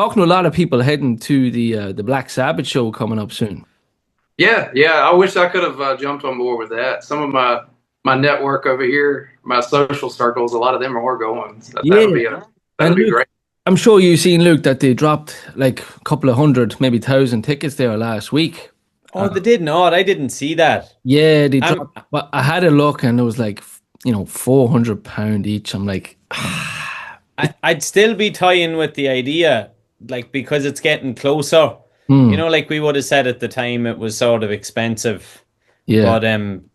Talking to a lot of people heading to the Black Sabbath show coming up soon. Yeah. I wish I could have jumped on board with that. Some of my network over here, my social circles, a lot of them are going. So Yeah, and that'd be Luke, great. I'm sure you've seen Luke that they dropped like a couple of hundred, maybe thousand tickets there last week. Oh, they did not. I didn't see that. Yeah, they I'm dropped. But I had a look and it was like £400 each. I'm like, I'd still be toying with the idea, like because it's getting closer. hmm, Like we would have said at the time, it was sort of expensive. yeah, But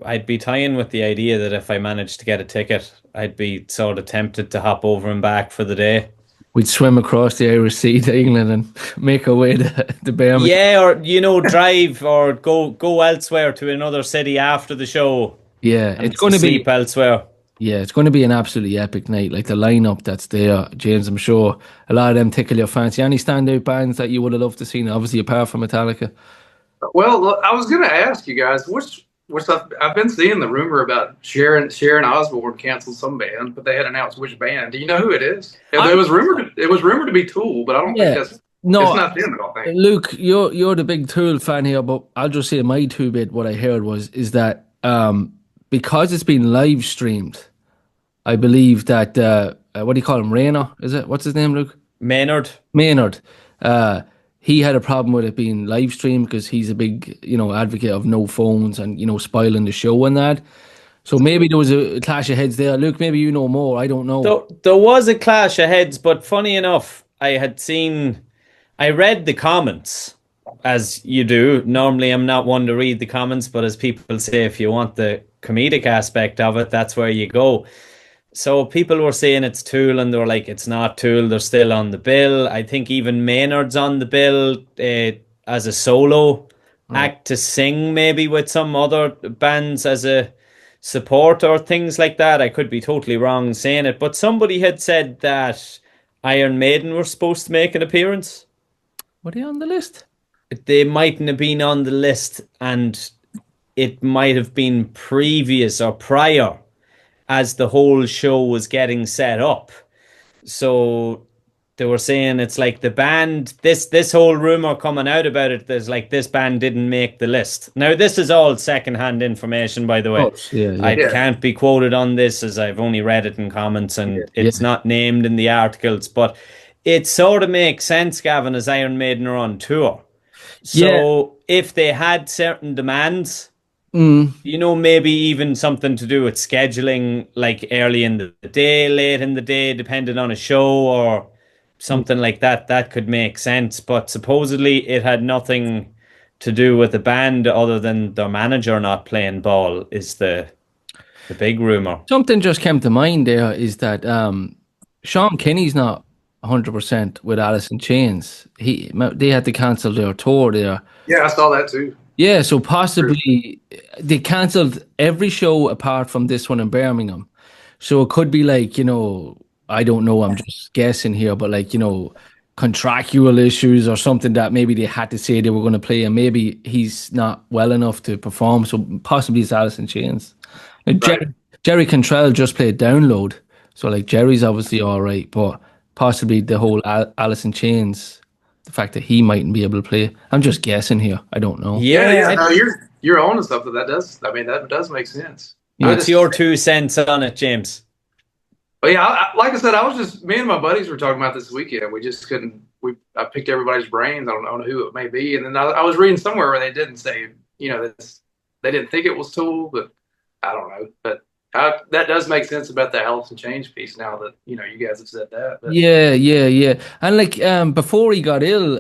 I'd be toying with the idea that if I managed to get a ticket, I'd be sort of tempted to hop over and back for the day. we'd swim across the Irish Sea to England and make our way to Birmingham. Yeah, or drive or go elsewhere to another city after the show Yeah, and sleep elsewhere. it's going to be an absolutely epic night. Like the lineup that's there, James. I'm sure a lot of them tickle your fancy. Any standout bands that you would have loved to see? Obviously, apart from Metallica. Well, look, I was going to ask you guys, which I've been seeing the rumor about Sharon Osbourne canceled some band, but they hadn't announced which band. Do you know who it is? It was rumored to be Tool, but I don't think Yeah, that's it's no, not them. I don't think. Luke, you're the big Tool fan here, but I'll just say my two bit. What I heard is that because it's been live streamed, I believe that what do you call him, Rayner? Is it? What's his name, Luke? Maynard. Maynard. Uh, he had a problem with it being live streamed because he's a big, advocate of no phones and spoiling the show and that. So maybe there was a clash of heads there. Luke, maybe you know more. I don't know. There was a clash of heads, but funny enough, I read the comments, as you do. Normally, I'm not one to read the comments, but as people say, if you want the comedic aspect of it, that's where you go. So people were saying it's Tool, and they were like, it's not Tool. They're still on the bill. I think even Maynard's on the bill as a solo act to sing, maybe with some other bands as a support or things like that. I could be totally wrong saying it, but somebody had said that Iron Maiden were supposed to make an appearance. Were they on the list? They mightn't have been on the list, and it might have been previous or prior as the whole show was getting set up. So they were saying it's like the band, this whole rumor coming out about it, there's like this band didn't make the list. Now this is all secondhand information, by the way. Oh, yeah, yeah. I can't be quoted on this as I've only read it in comments and it's not named in the articles, but it sort of makes sense, Gavin, as Iron Maiden are on tour. So if they had certain demands, maybe even something to do with scheduling, like early in the day, late in the day, depending on a show or something like that, that could make sense. But supposedly it had nothing to do with the band other than their manager not playing ball is the big rumor. Something just came to mind there is that Sean Kinney's not 100% with Alice in Chains. They had to cancel their tour there. Yeah, I saw that too. Yeah, so possibly they cancelled every show apart from this one in Birmingham. So it could be like, I don't know, I'm just guessing here, but like, contractual issues or something that maybe they had to say they were going to play and maybe he's not well enough to perform. So possibly it's Alice in Chains. And Right. Jerry Cantrell just played Download. So like Jerry's obviously all right, but possibly the whole Alice in Chains, the fact that he mightn't be able to play. I'm just guessing here. I don't know. Yeah. No, you're on to something. That does make sense. What's your 2 cents on it, James? But yeah, like I said, me and my buddies were talking about this weekend. We just couldn't. I picked everybody's brains. I don't know who it may be, and then I was reading somewhere where they didn't say, they didn't think it was Tool, but I don't know. But that does make sense about the Alice and Change piece. Now that you guys have said that. But. Yeah. And like before he got ill,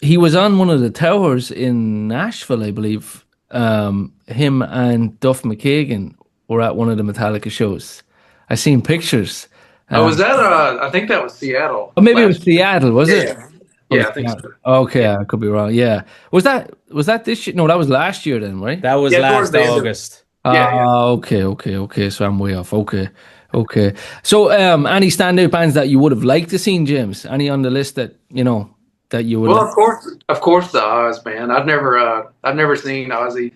he was on one of the towers in Nashville, I believe. Him and Duff McKagan were at one of the Metallica shows. I seen pictures. Was that? I think that was Seattle. Or maybe it was Seattle, was it? Yeah, I think so. Okay, I could be wrong. Yeah, was that this year? No, that was last year then, right? That was last August. Yeah. Okay. So I'm way off. Okay. So, any standout bands that you would have liked to see, James? Any on the list that that you would? Well, of course, the Oz, man. I've never seen Ozzy.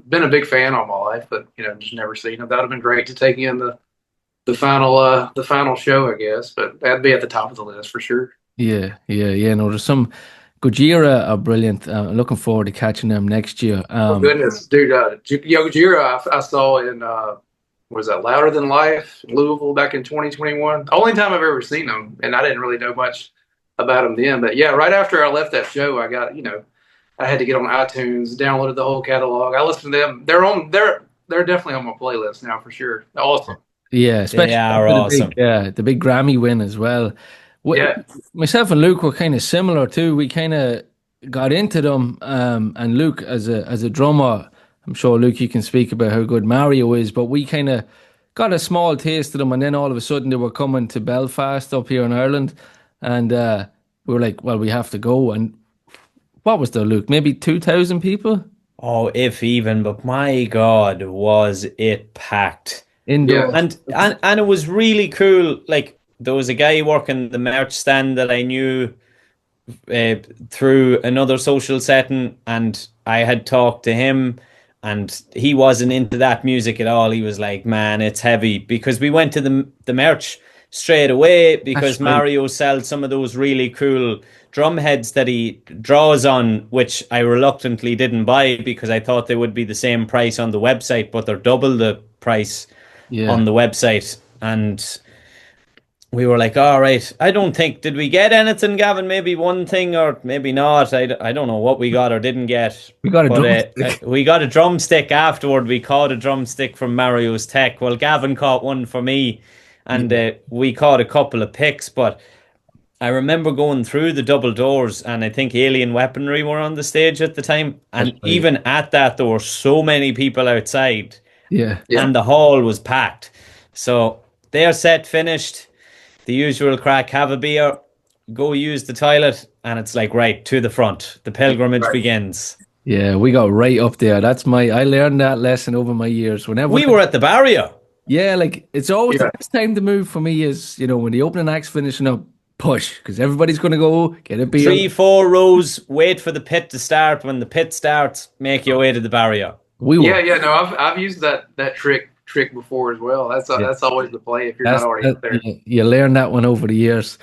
Been a big fan all my life, but just never seen him. That would have been great to take in the final show, I guess. But that'd be at the top of the list for sure. Yeah. No, there's some Gojira are brilliant. Looking forward to catching them next year. Oh goodness, dude! Yojira, I saw in was that Louder Than Life in Louisville back in 2021. Only time I've ever seen them, and I didn't really know much about them then. But yeah, right after I left that show, I got I had to get on iTunes, downloaded the whole catalog. I listened to them. They're definitely on my playlist now for sure. Awesome. Yeah, They especially are after awesome. the big Grammy win as well. Wh- Yeah, Myself and Luke were kind of similar too. We kind of got into them, and Luke as a drummer, I'm sure Luke you can speak about how good Mario is, but we kind of got a small taste of them, and then all of a sudden they were coming to Belfast up here in Ireland, and we were like, well, we have to go. And what was there, Luke? Maybe 2,000 people Oh, if even, but my God, was it packed. yeah, indoors. And it was really cool. Like there was a guy working the merch stand that I knew uh, through another social setting, and I had talked to him, and he wasn't into that music at all. He was like, "Man, it's heavy," because we went to the merch straight away That's because right. Mario sells some of those really cool drum heads that he draws on, which I reluctantly didn't buy because I thought they would be the same price on the website, but they're double the price on Yeah, the website. And we were like, all right, I don't think, did we get anything, Gavin? Maybe one thing or maybe not. I don't know what we got or didn't get. we got a But drumstick. we got a drumstick afterward. We caught a drumstick from Mario's Tech. Well, Gavin caught one for me, and Yeah, we caught a couple of picks. But I remember going through the double doors, and I think Alien Weaponry were on the stage at the time. that's And right. even at that, there were so many people outside, Yeah. yeah. and the hall was packed. So their set finished. The usual crack, have a beer, go use the toilet, and it's like, right, to the front. The pilgrimage Right. begins. Yeah, we got right up there. I learned that lesson over my years. We were at the barrier. Yeah, like it's always the Yeah, best time to move for me is, when the opening act's finishing up, push, because everybody's going to go get a beer. 3, 4 rows, wait for the pit to start. When the pit starts, make your way to the barrier. We yeah, were. yeah. No, I've used that trick before as well. Yeah, That's always the play if you're not already up there. you learn that one over the years.